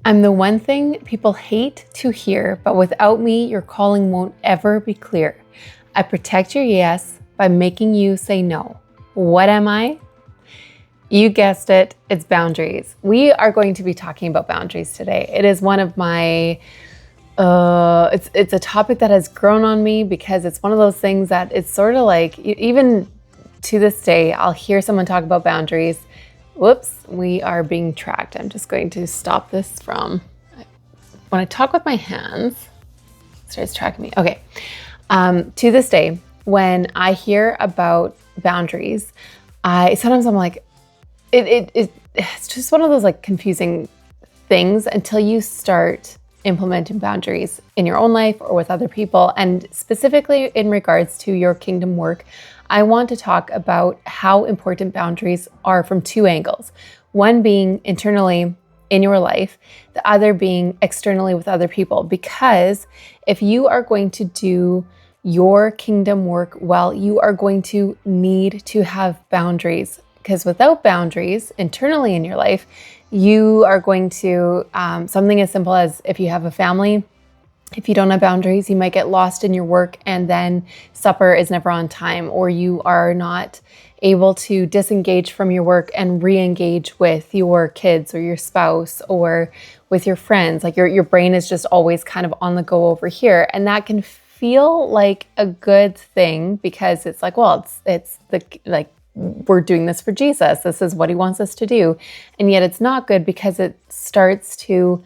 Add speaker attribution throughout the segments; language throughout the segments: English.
Speaker 1: I'm the one thing people hate to hear, but without me, your calling won't ever be clear. I protect your yes by making you say no. What am I? You guessed it, it's boundaries. We are going to be talking about boundaries today. It is one of my, it's a topic that has grown on me because it's one of those things that it's sort of like, even to this day, I'll hear someone talk about boundaries. Whoops, we are being tracked. I'm just going to stop this from, when I talk with my hands, it starts tracking me. Okay, to this day, when I hear about boundaries, sometimes I'm like, it's just one of those like confusing things until you start implementing boundaries in your own life or with other people. And specifically in regards to your kingdom work, I want to talk about how important boundaries are from two angles. One being internally in your life, the other being externally with other people. Because if you are going to do your kingdom work well, you are going to need to have boundaries. Because without boundaries internally in your life, you are going to, something as simple as if you have a family, if you don't have boundaries, you might get lost in your work and then supper is never on time, or you are not able to disengage from your work and re-engage with your kids or your spouse or with your friends. Like your brain is just always kind of on the go over here. And that can feel like a good thing because it's like, well, it's the like, we're doing this for Jesus. This is what he wants us to do. And yet it's not good because it starts to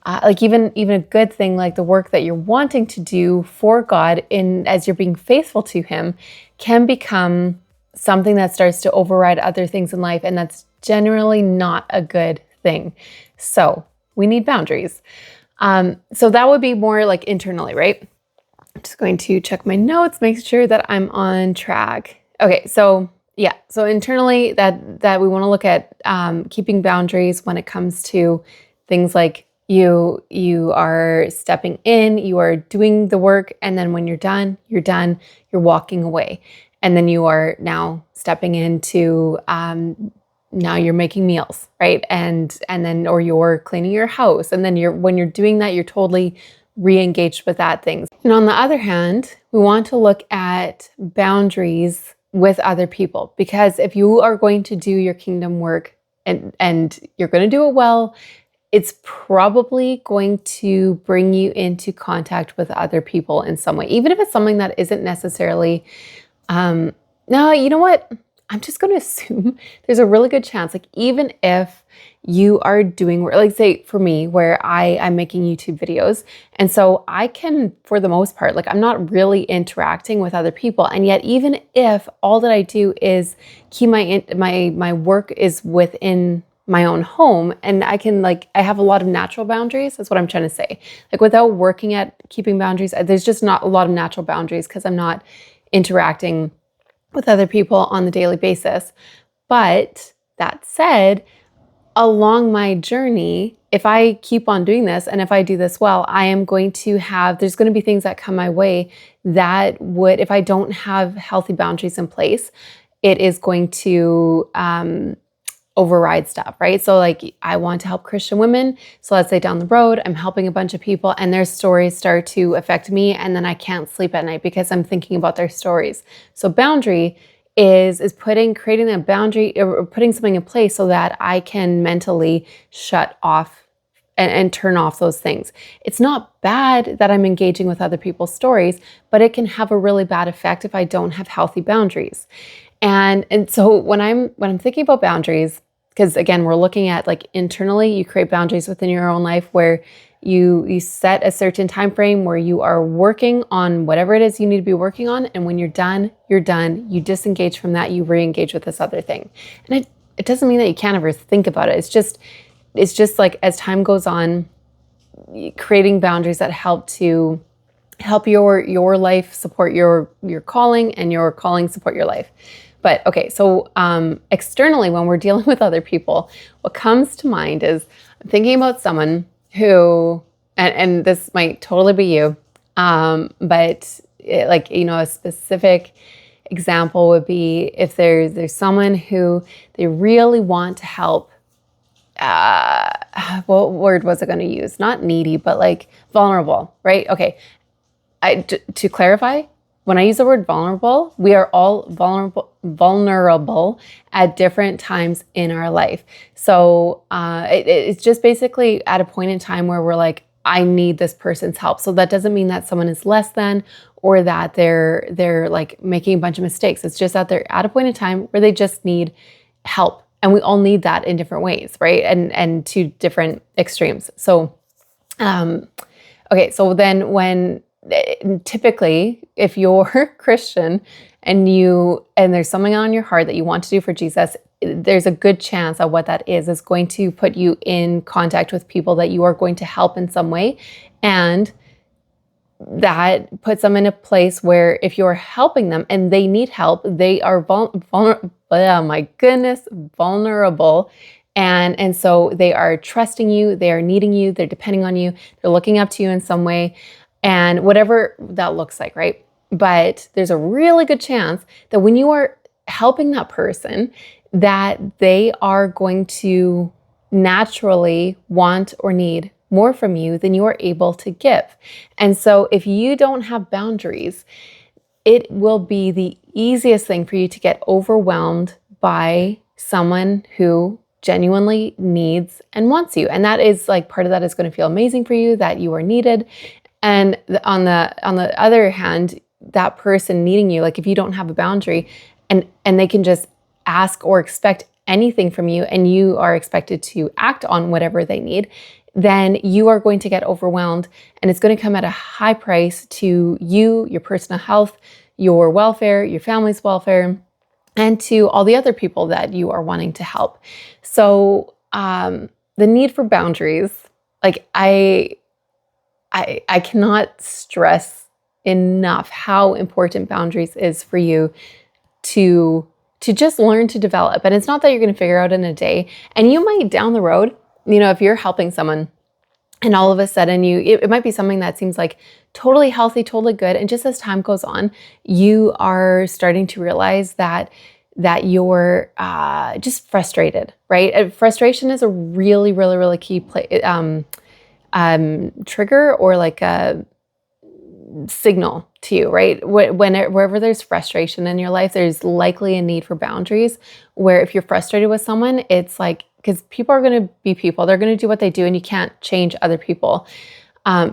Speaker 1: like even a good thing like the work that you're wanting to do for God as you're being faithful to him can become something that starts to override other things in life. And that's generally not a good thing. So we need boundaries. So that would be more like internally, right? I'm just going to check my notes, make sure that I'm on track. Okay, so yeah, so internally that we want to look at keeping boundaries when it comes to things like you are stepping in, you are doing the work, and then when you're done, you're walking away. And then you are now stepping into now you're making meals, right? And then or you're cleaning your house. And then when you're doing that, you're totally re-engaged with that things. And on the other hand, we want to look at boundaries with other people, because if you are going to do your kingdom work and you're going to do it well, it's probably going to bring you into contact with other people in some way, even if it's something that isn't necessarily, no, you know what? I'm just going to assume there's a really good chance, like even if you are doing, like say for me, where I'm making YouTube videos. And so I can, for the most part, like I'm not really interacting with other people. And yet, even if all that I do is keep my work is within my own home, and I have a lot of natural boundaries. That's what I'm trying to say. Like without working at keeping boundaries, there's just not a lot of natural boundaries because I'm not interacting with other people on the daily basis. But that said, along my journey, if I keep on doing this and if I do this well, there's going to be things that come my way that would, if I don't have healthy boundaries in place, it is going to, override stuff, right? So like I want to help Christian women. So let's say down the road, I'm helping a bunch of people and their stories start to affect me. And then I can't sleep at night because I'm thinking about their stories. So boundary is creating a boundary or putting something in place so that I can mentally shut off and turn off those things. It's not bad that I'm engaging with other people's stories, but it can have a really bad effect if I don't have healthy boundaries. And so when I'm thinking about boundaries, because again, we're looking at like internally, you create boundaries within your own life where you set a certain time frame where you are working on whatever it is you need to be working on. And when you're done, you're done. You disengage from that, you re-engage with this other thing. And it doesn't mean that you can't ever think about it. It's just like as time goes on, creating boundaries that help your life support your calling and your calling support your life. But okay, so externally, when we're dealing with other people, what comes to mind is I'm thinking about someone who, and this might totally be you, but a specific example would be if there's someone who they really want to help what word was I going to use? Not needy, but like vulnerable, right? Okay. To clarify, when I use the word vulnerable, we are all vulnerable at different times in our life. So it's just basically at a point in time where we're like, I need this person's help. So that doesn't mean that someone is less than, or that they're like making a bunch of mistakes. It's just that they're at a point in time where they just need help. And we all need that in different ways, right? And to different extremes. So, okay. So then when typically, if you're Christian and there's something on your heart that you want to do for Jesus, there's a good chance that what that is going to put you in contact with people that you are going to help in some way. And that puts them in a place where if you're helping them and they need help, they are vulnerable. And so they are trusting you, they are needing you, they're depending on you, they're looking up to you in some way, and whatever that looks like, right? But there's a really good chance that when you are helping that person, that they are going to naturally want or need more from you than you are able to give. And so if you don't have boundaries, it will be the easiest thing for you to get overwhelmed by someone who genuinely needs and wants you. And that is like, part of that is going to feel amazing for you, that you are needed. And on the other hand, that person needing you, like if you don't have a boundary and they can just ask or expect anything from you, and you are expected to act on whatever they need, then you are going to get overwhelmed, and it's going to come at a high price to you, your personal health, your welfare, your family's welfare, and to all the other people that you are wanting to help. So the need for boundaries, like I cannot stress enough how important boundaries is for you to just learn to develop. And it's not that you're going to figure out in a day. And you might down the road, if you're helping someone and all of a sudden it might be something that seems like totally healthy, totally good. And just as time goes on, you are starting to realize that you're just frustrated, right? And frustration is a really, really, really key trigger, or like a signal to you, right? Wherever there's frustration in your life, there's likely a need for boundaries, where if you're frustrated with someone, it's like, because people are going to be people, they're going to do what they do, and you can't change other people.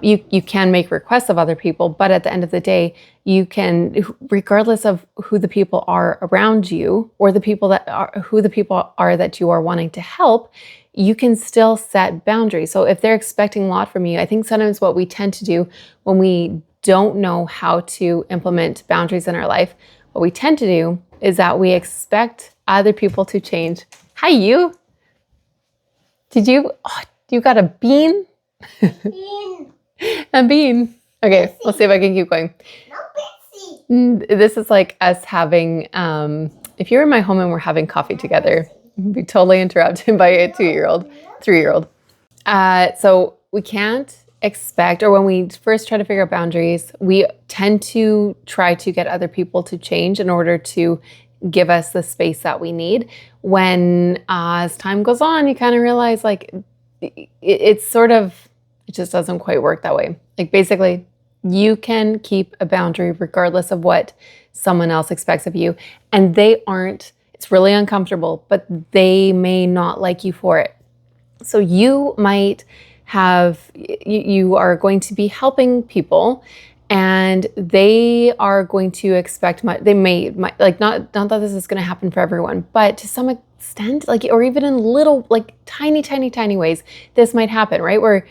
Speaker 1: You can make requests of other people, but at the end of the day, you can, regardless of who the people are around you, or who the people are that you are wanting to help, you can still set boundaries. So if they're expecting a lot from you, I think sometimes what we tend to do when we don't know how to implement boundaries in our life, what we tend to do is that we expect other people to change. Hi, you. You got a bean?
Speaker 2: Bean.
Speaker 1: A bean. Okay, Bitsy. Let's see if I can keep going.
Speaker 2: No, Bitsy.
Speaker 1: This is like us having, if you're in my home and we're having coffee together, you'd be totally interrupted by a 2-year-old, 3-year-old. So we can't expect, or when we first try to figure out boundaries, we tend to try to get other people to change in order to give us the space that we need. When as time goes on, you kind of realize like it just doesn't quite work that way. Like basically, you can keep a boundary regardless of what someone else expects of you. And it's really uncomfortable, but they may not like you for it. So you are going to be helping people, and they are going to expect much. They might like not that this is going to happen for everyone, but to some extent, like, or even in little, like tiny ways, this might happen, right? Where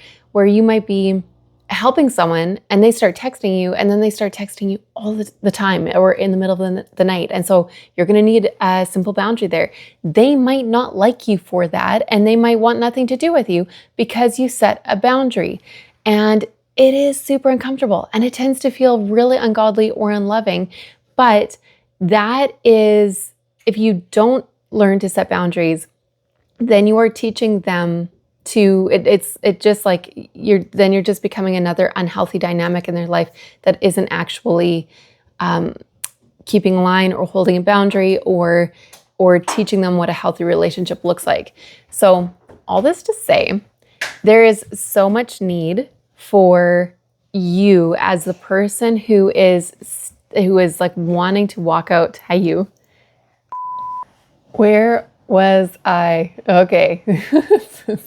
Speaker 1: you might be helping someone and they start texting you, and then they start texting you all the time, or in the middle of the night. And so you're going to need a simple boundary there. They might not like you for that, and they might want nothing to do with you because you set a boundary. And it is super uncomfortable, and it tends to feel really ungodly or unloving. But that is, if you don't learn to set boundaries, then you are teaching them to, it's just like you're just becoming another unhealthy dynamic in their life that isn't actually keeping a line or holding a boundary or teaching them what a healthy relationship looks like. So all this to say, there is so much need for you as the person who is like wanting to walk out. Hi, you. Where was I? Okay. We're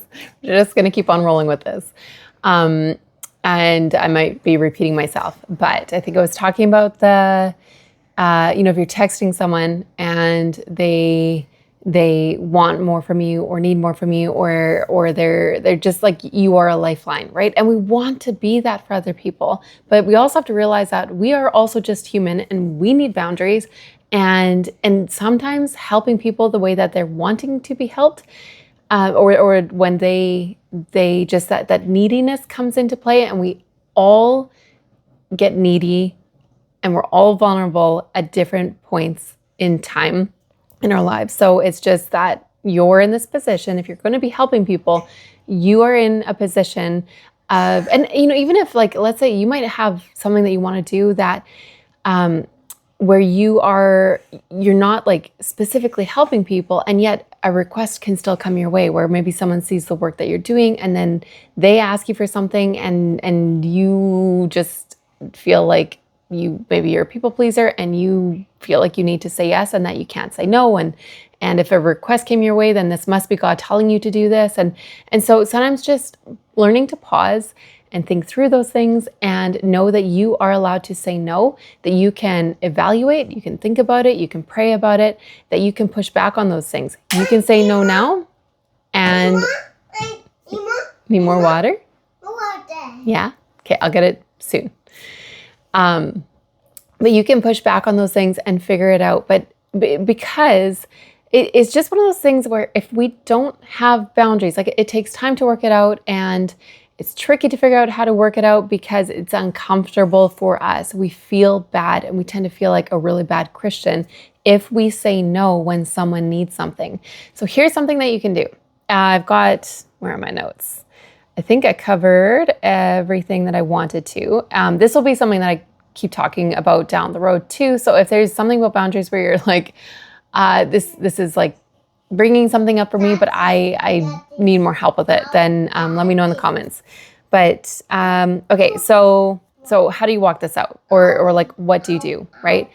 Speaker 1: just going to keep on rolling with this. And I might be repeating myself, but I think I was talking about the, if you're texting someone and they want more from you or need more from you, or they're just like, you are a lifeline, right? And we want to be that for other people, but we also have to realize that we are also just human and we need boundaries. And sometimes helping people the way that they're wanting to be helped, or when they just that neediness comes into play, and we all get needy and we're all vulnerable at different points in time in our lives. So it's just that you're in this position. If you're going to be helping people, you are in a position of, and even if, like, let's say you might have something that you want to do that, where you're not like specifically helping people, and yet a request can still come your way, where maybe someone sees the work that you're doing and then they ask you for something, and you just feel like maybe you're a people pleaser and you feel like you need to say yes and that you can't say no. And if a request came your way, then this must be God telling you to do this. And so sometimes just learning to pause and think through those things and know that you are allowed to say no, that you can evaluate, you can think about it, you can pray about it, that you can push back on those things. You can say no now and need more water? Yeah? Okay, I'll get it soon. But you can push back on those things and figure it out. But because it's just one of those things where if we don't have boundaries, like it takes time to work it out, and it's tricky to figure out how to work it out because it's uncomfortable for us. We feel bad, and we tend to feel like a really bad Christian if we say no when someone needs something. So here's something that you can do. I've got, where are my notes? I think I covered everything that I wanted to. This will be something that I keep talking about down the road too. So if there's something about boundaries where you're like, this is like bringing something up for me, but I need more help with it, then let me know in the comments. But okay, so how do you walk this out, or like what do you do, right?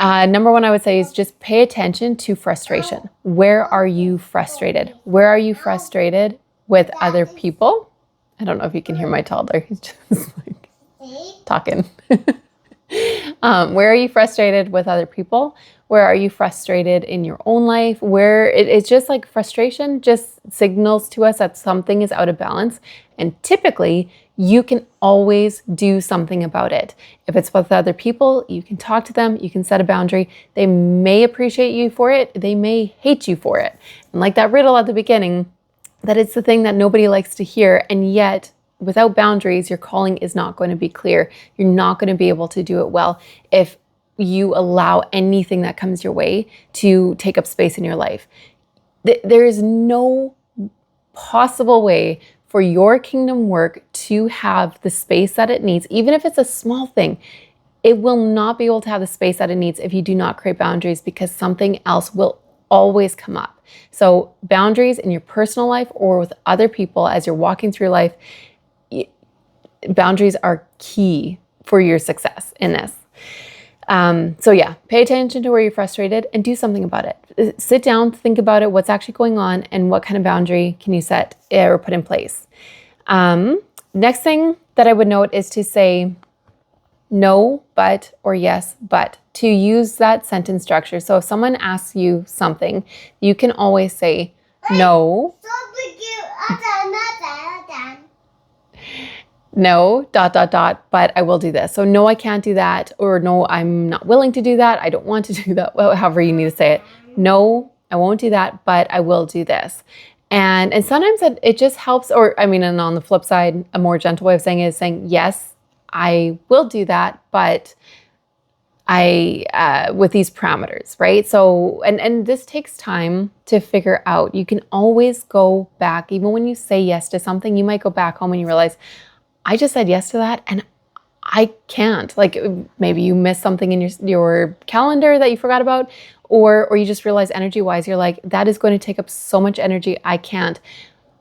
Speaker 1: Number one, I would say, is just pay attention to frustration. Where are you frustrated? Where are you frustrated with other people? I don't know if you can hear my toddler. He's just like talking. Where are you frustrated with other people? Where are you frustrated in your own life? Where it's just like frustration just signals to us that something is out of balance. And typically, you can always do something about it. If it's with other people, you can talk to them, you can set a boundary. They may appreciate you for it, they may hate you for it. And like that riddle at the beginning, that it's the thing that nobody likes to hear, and yet without boundaries, your calling is not going to be clear. You're not going to be able to do it well if you allow anything that comes your way to take up space in your life. There is no possible way for your kingdom work to have the space that it needs, even if it's a small thing. It will not be able to have the space that it needs if you do not create boundaries, because something else will always come up. So boundaries in your personal life or with other people as you're walking through life, boundaries are key for your success in this. So yeah, pay attention to where you're frustrated and do something about it. Sit down, think about it, what's actually going on, and what kind of boundary can you set or put in place. Next thing that I would note is to say no, but, or yes, but, to use that sentence structure. So if someone asks you something, you can always say no. No, ... but I will do this. So no, I can't do that, or no, I'm not willing to do that. I don't want to do that. Well, however you need to say it. No, I won't do that, but I will do this. And sometimes it just helps, or I mean, and on the flip side, a more gentle way of saying it is saying, yes, I will do that, but with these parameters, right? So, and this takes time to figure out. You can always go back, even when you say yes to something, you might go back home and you realize, I just said yes to that and I can't. Like maybe you missed something in your calendar that you forgot about, Or you just realize energy wise, you're like, that is going to take up so much energy. I can't.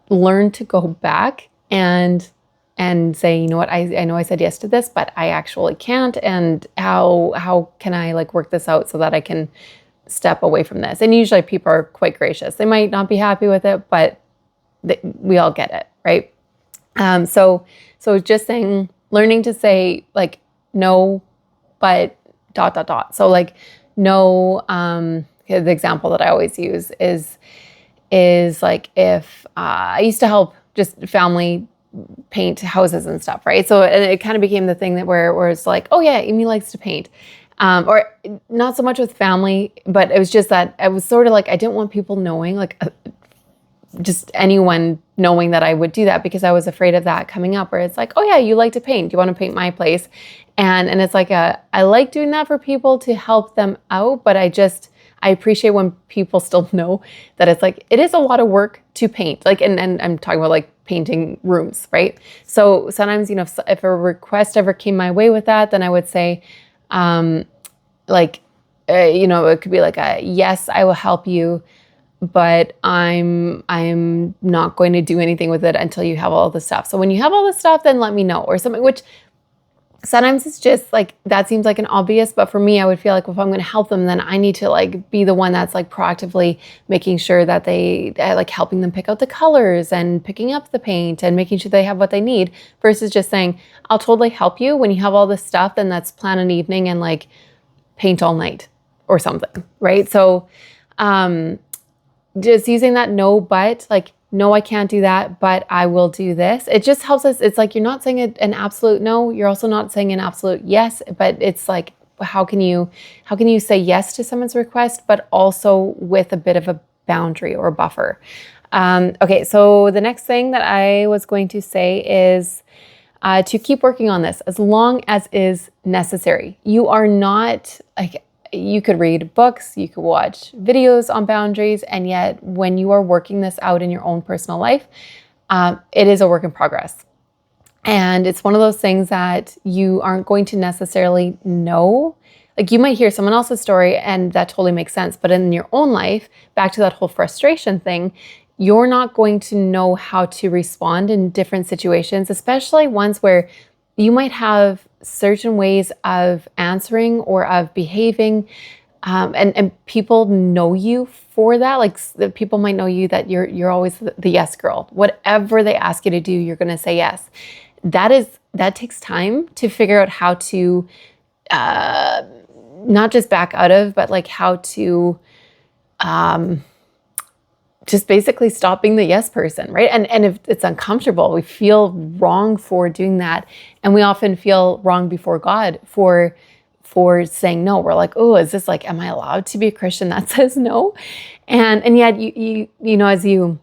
Speaker 1: Learn to go back and say, you know what, I know I said yes to this, but I actually can't. And how can I like work this out so that I can step away from this? And usually people are quite gracious. They might not be happy with it, but we all get it, right? So just saying, learning to say like no, but ... So like no. The example that I always use is like if I used to help just family paint houses and stuff, right? So it kind of became the thing that where it's like, oh yeah, Amy likes to paint. Or not so much with family, but it was just that I was sort of like, I didn't want people knowing, like just anyone knowing that I would do that, because I was afraid of that coming up where it's like, oh yeah, you like to paint. Do you want to paint my place? And it's like I like doing that for people to help them out, but I appreciate when people still know that it's like, it is a lot of work to paint. Like, and I'm talking about like painting rooms, right? So sometimes, if a request ever came my way with that, then I would say, it could be like a, yes, I will help you, but I'm not going to do anything with it until you have all the stuff. So when you have all the stuff, then let me know, or something, which sometimes it's just like, that seems like an obvious, but for me, I would feel like if I'm going to help them, then I need to like be the one that's like proactively making sure that they like helping them pick out the colors and picking up the paint and making sure they have what they need, versus just saying, I'll totally help you when you have all this stuff, then let's plan an evening and like paint all night or something, right? So, just using that no, but like, no, I can't do that, but I will do this. It just helps us. It's like, you're not saying an absolute no. You're also not saying an absolute yes, but it's like, how can you say yes to someone's request, but also with a bit of a boundary or a buffer? Okay. So the next thing that I was going to say is, to keep working on this as long as is necessary. You are not like, you could read books, you could watch videos on boundaries, and yet when you are working this out in your own personal life, it is a work in progress. And it's one of those things that you aren't going to necessarily know. Like, you might hear someone else's story and that totally makes sense, but in your own life, back to that whole frustration thing, you're not going to know how to respond in different situations, especially ones where you might have certain ways of answering or of behaving, and people know you for that. Like, the people might know you that you're always the yes girl. Whatever they ask you to do, you're going to say yes. That takes time to figure out how to not just back out of, but like how to just basically stop being the yes person, right? And if it's uncomfortable, we feel wrong for doing that. And we often feel wrong before God for saying no. We're like, oh, is this like, am I allowed to be a Christian that says no? And yet you know, as you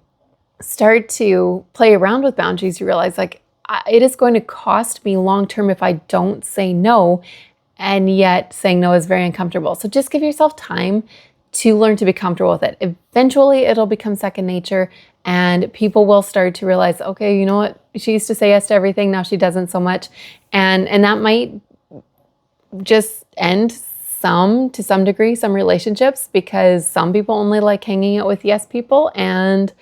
Speaker 1: start to play around with boundaries, you realize like, it is going to cost me long-term if I don't say no. And yet saying no is very uncomfortable. So just give yourself time to learn to be comfortable with it. Eventually it'll become second nature, and people will start to realize, okay, you know what? She used to say yes to everything. Now she doesn't so much. And that might just end to some degree, some relationships, because some people only like hanging out with yes people. And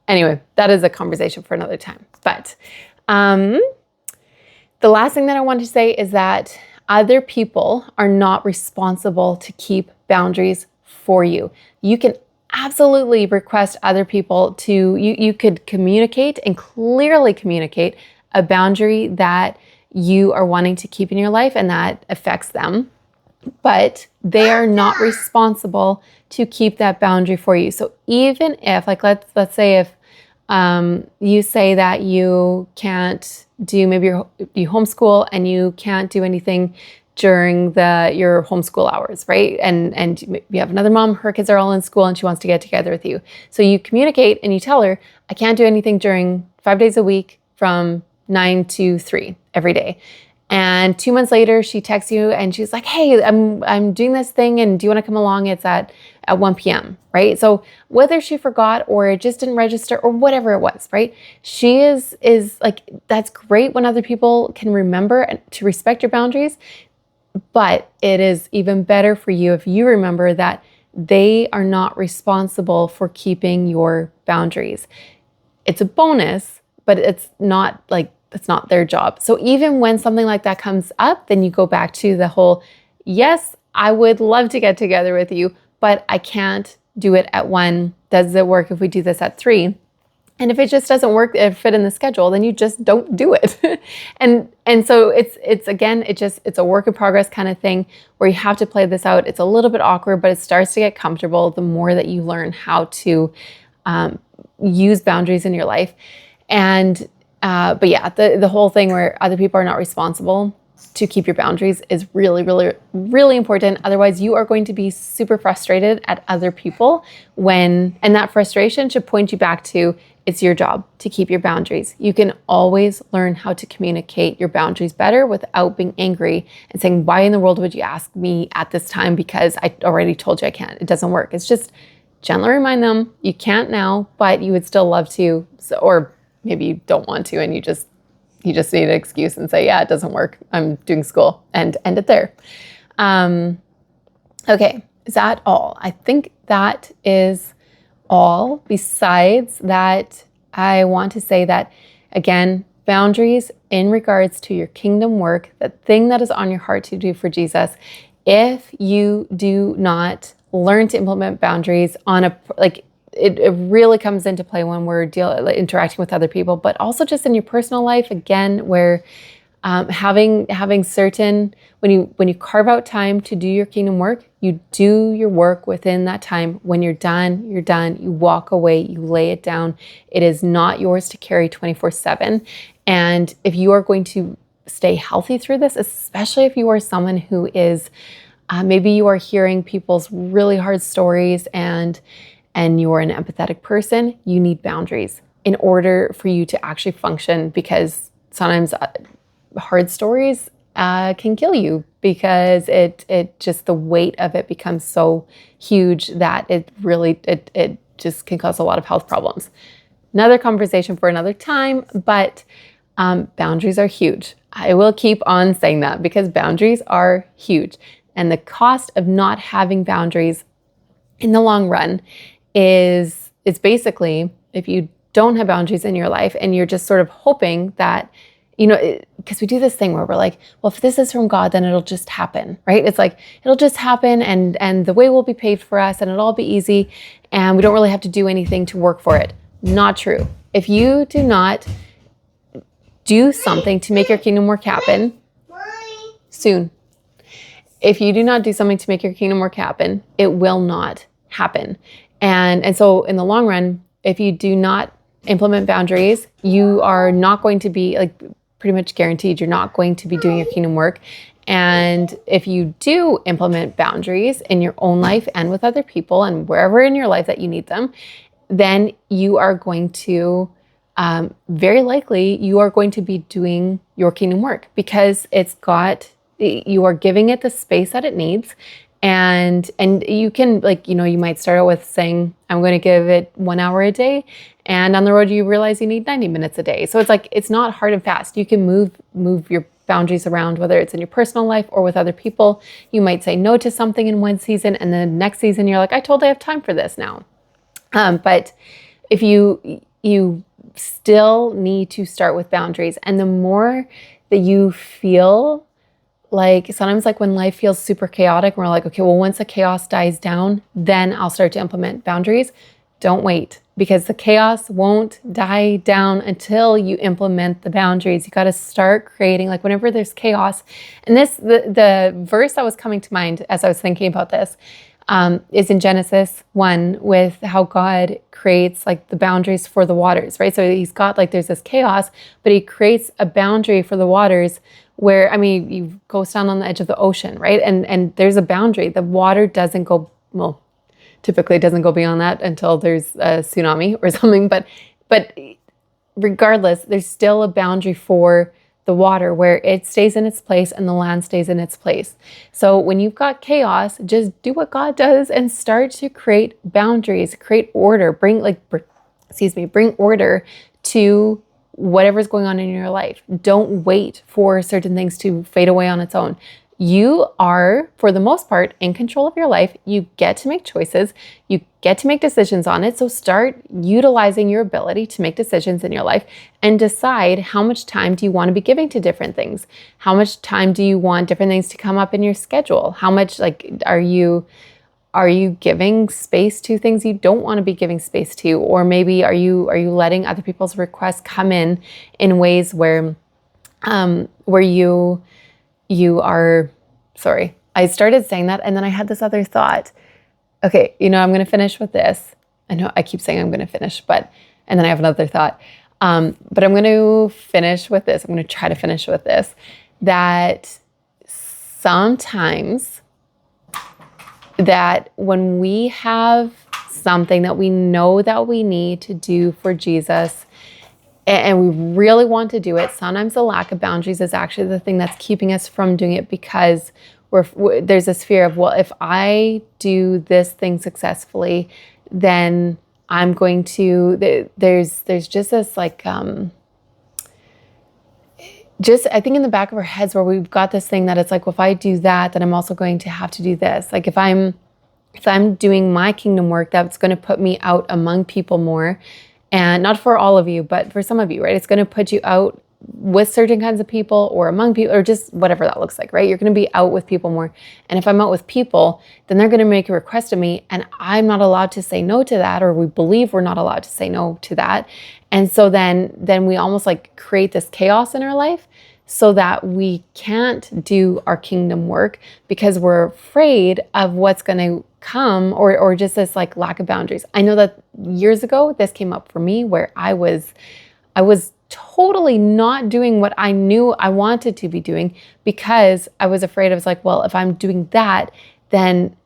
Speaker 1: anyway, that is a conversation for another time. But the last thing that I wanted to say is that other people are not responsible to keep boundaries for you. You can absolutely request other people to, you could communicate and clearly communicate a boundary that you are wanting to keep in your life and that affects them, but they are not responsible to keep that boundary for you. So even if, like, let's say if you say that you can't do, maybe you homeschool and you can't do anything during your homeschool hours, right? And you have another mom, her kids are all in school and she wants to get together with you. So you communicate and you tell her, I can't do anything during 5 days a week from 9 to 3 every day. And 2 months later, she texts you and she's like, hey, I'm doing this thing and do you want to come along? It's at 1 p.m., right? So whether she forgot or it just didn't register or whatever it was, right? She is like, that's great when other people can remember and to respect your boundaries. But it is even better for you if you remember that they are not responsible for keeping your boundaries. It's a bonus, but it's not their job. So even when something like that comes up, then you go back to the whole, yes, I would love to get together with you, but I can't do it at 1. Does it work if we do this at 3? And if it just doesn't work, fit in the schedule, then you just don't do it. and so it's a work in progress kind of thing where you have to play this out. It's a little bit awkward, but it starts to get comfortable the more that you learn how to use boundaries in your life. And but yeah, the whole thing where other people are not responsible to keep your boundaries is really, really, really important. Otherwise, you are going to be super frustrated at other people and that frustration should point you back to, it's your job to keep your boundaries. You can always learn how to communicate your boundaries better without being angry and saying, why in the world would you ask me at this time? Because I already told you I can't. It doesn't work. It's just gently remind them you can't now, but you would still love to, or maybe you don't want to, and you just need an excuse and say, yeah, it doesn't work. I'm doing school, and end it there. Okay, is that all? I think that is all. Besides that, I want to say that, again, boundaries in regards to your kingdom work, the thing that is on your heart to do for Jesus, if you do not learn to implement boundaries on it really comes into play when we're interacting with other people, but also just in your personal life, again, where having certain, when you carve out time to do your kingdom work, you do your work within that time. When you're done, you're done. You walk away, you lay it down. It is not yours to carry 24/7. And if you are going to stay healthy through this, especially if you are someone who is, maybe you are hearing people's really hard stories and you're an empathetic person, you need boundaries in order for you to actually function, because sometimes hard stories can kill you, because it just, the weight of it becomes so huge that it just can cause a lot of health problems. Another conversation for another time, but boundaries are huge. I will keep on saying that because boundaries are huge. And the cost of not having boundaries in the long run is basically, if you don't have boundaries in your life and you're just sort of hoping that, because we do this thing where we're like, well, if this is from God, then it'll just happen, right? It's like, it'll just happen and the way will be paved for us and it'll all be easy and we don't really have to do anything to work for it. Not true. If you do not do something to make your kingdom work happen soon, if you do not do something to make your kingdom work happen, it will not happen. And so in the long run, if you do not implement boundaries, you are not going to be, pretty much guaranteed, you're not going to be doing your kingdom work. And if you do implement boundaries in your own life and with other people and wherever in your life that you need them, then you are going to, very likely, you are going to be doing your kingdom work, because you are giving it the space that it needs. And you can, you might start out with saying, I'm going to give it 1 hour a day. And on the road, you realize you need 90 minutes a day. So it's not hard and fast. You can move your boundaries around, whether it's in your personal life or with other people. You might say no to something in one season, and then the next season, you're like, I totally have time for this now. But if you still need to start with boundaries, and the more that you feel sometimes when life feels super chaotic, we're like, okay, well, once the chaos dies down, then I'll start to implement boundaries. Don't wait, because the chaos won't die down until you implement the boundaries. You got to start creating, whenever there's chaos. And the verse that was coming to mind as I was thinking about this is in Genesis 1, with how God creates the boundaries for the waters, right? So he's got there's this chaos, but he creates a boundary for the waters where, you go stand on the edge of the ocean, right? And there's a boundary. The water doesn't go, well, typically it doesn't go beyond that until there's a tsunami or something. But regardless, there's still a boundary for the water where it stays in its place and the land stays in its place. So when you've got chaos, just do what God does and start to create boundaries, create order, bring order to whatever's going on in your life. Don't wait for certain things to fade away on its own. You are, for the most part, in control of your life. You get to make choices. You get to make decisions on it. So start utilizing your ability to make decisions in your life and decide how much time do you want to be giving to different things? How much time do you want different things to come up in your schedule? How much are you giving space to things you don't want to be giving space to? Or maybe are you letting other people's requests come in ways where you are, sorry, I started saying that and then I had this other thought. Okay, I'm going to finish with this. I know I keep saying I'm going to finish, and then I have another thought. But I'm going to finish with this. I'm going to try to finish with this, that sometimes that when we have something that we know that we need to do for Jesus, and we really want to do it, sometimes the lack of boundaries is actually the thing that's keeping us from doing it, because there's this fear of, well, if I do this thing successfully, then I'm going to, there's just this just I think in the back of our heads where we've got this thing that it's like, well, if I do that, then I'm also going to have to do this. Like if I'm doing my kingdom work, that's going to put me out among people more. And not for all of you, but for some of you, right? It's going to put you out with certain kinds of people or among people or just whatever that looks like, right? You're going to be out with people more. And if I'm out with people, then they're going to make a request of me and I'm not allowed to say no to that, or we believe we're not allowed to say no to that. And so then we almost like create this chaos in our life so that we can't do our kingdom work because we're afraid of what's going to come, or just this like lack of boundaries. I know that years ago, this came up for me where I was totally not doing what I knew I wanted to be doing because I was afraid. I was like, well, if I'm doing that, then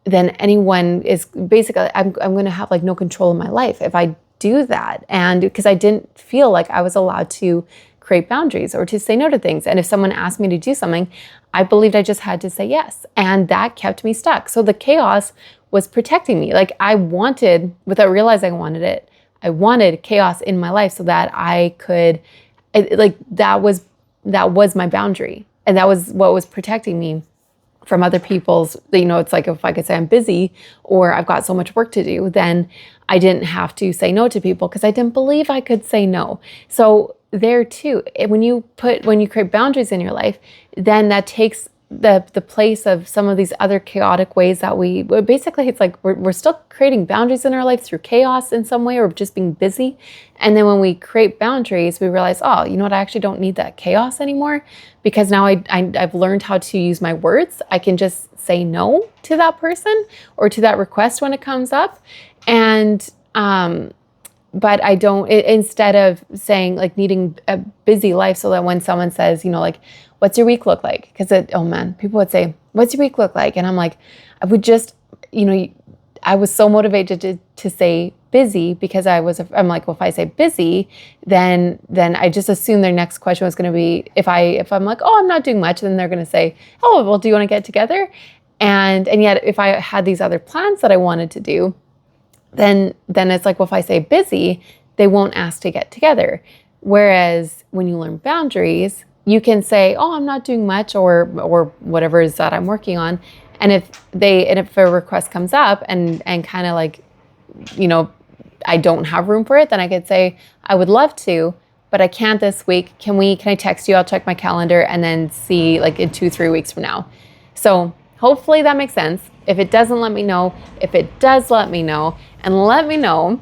Speaker 1: anyone is basically, I'm going to have like no control of my life if I do that. And because I didn't feel like I was allowed to create boundaries or to say no to things. And if someone asked me to do something, I believed I just had to say yes. And that kept me stuck. So the chaos was protecting me. Like I wanted, without realizing I wanted it, I wanted chaos in my life so that I could, that was my boundary. And that was what was protecting me from other people's, it's like if I could say I'm busy or I've got so much work to do, then I didn't have to say no to people because I didn't believe I could say no. So there too, when you create boundaries in your life, then that takes the place of some of these other chaotic ways that basically it's like we're still creating boundaries in our life through chaos in some way or just being busy. And then when we create boundaries, we realize, oh, you know what, I actually don't need that chaos anymore because now I've learned how to use my words. I can just say no to that person or to that request when it comes up. And but I don't, instead of saying like needing a busy life so that when someone says, like, what's your week look like? Because people would say, what's your week look like? And I'm like, I would just, I was so motivated to say busy because I'm like, well, if I say busy, then I just assume their next question was going to be, if I'm like, oh, I'm not doing much, then they're going to say, oh, well, do you want to get together? And yet if I had these other plans that I wanted to do, then it's like, well, if I say busy, they won't ask to get together. Whereas when you learn boundaries, you can say, oh, I'm not doing much or whatever it is that I'm working on. And if a request comes up and kind of like, I don't have room for it, then I could say, I would love to, but I can't this week. Can I text you? I'll check my calendar and then see like in 2-3 weeks from now. So hopefully that makes sense. If it doesn't, let me know. If it does, let me know. And let me know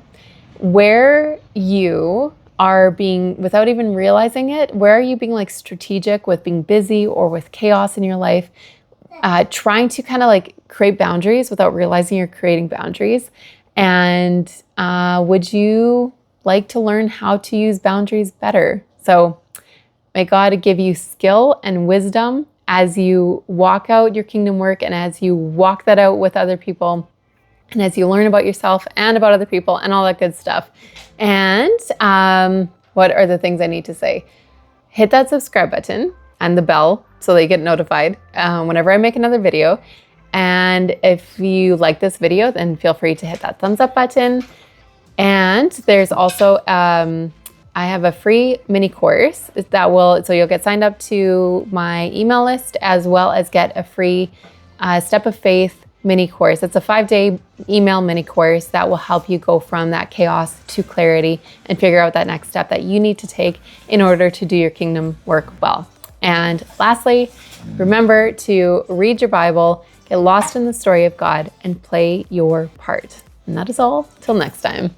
Speaker 1: where you are being, without even realizing it, where are you being like strategic with being busy or with chaos in your life, trying to kind of like create boundaries without realizing you're creating boundaries. And would you like to learn how to use boundaries better? So may God give you skill and wisdom as you walk out your kingdom work and as you walk that out with other people and as you learn about yourself and about other people and all that good stuff. And what are the things I need to say? Hit that subscribe button and the bell so that you get notified whenever I make another video. And if you like this video, then feel free to hit that thumbs up button. And there's also I have a free mini course so you'll get signed up to my email list as well as get a free Step of Faith mini course. It's a 5-day email mini course that will help you go from that chaos to clarity and figure out that next step that you need to take in order to do your kingdom work well. And lastly, remember to read your Bible, get lost in the story of God, and play your part. And that is all. Till next time.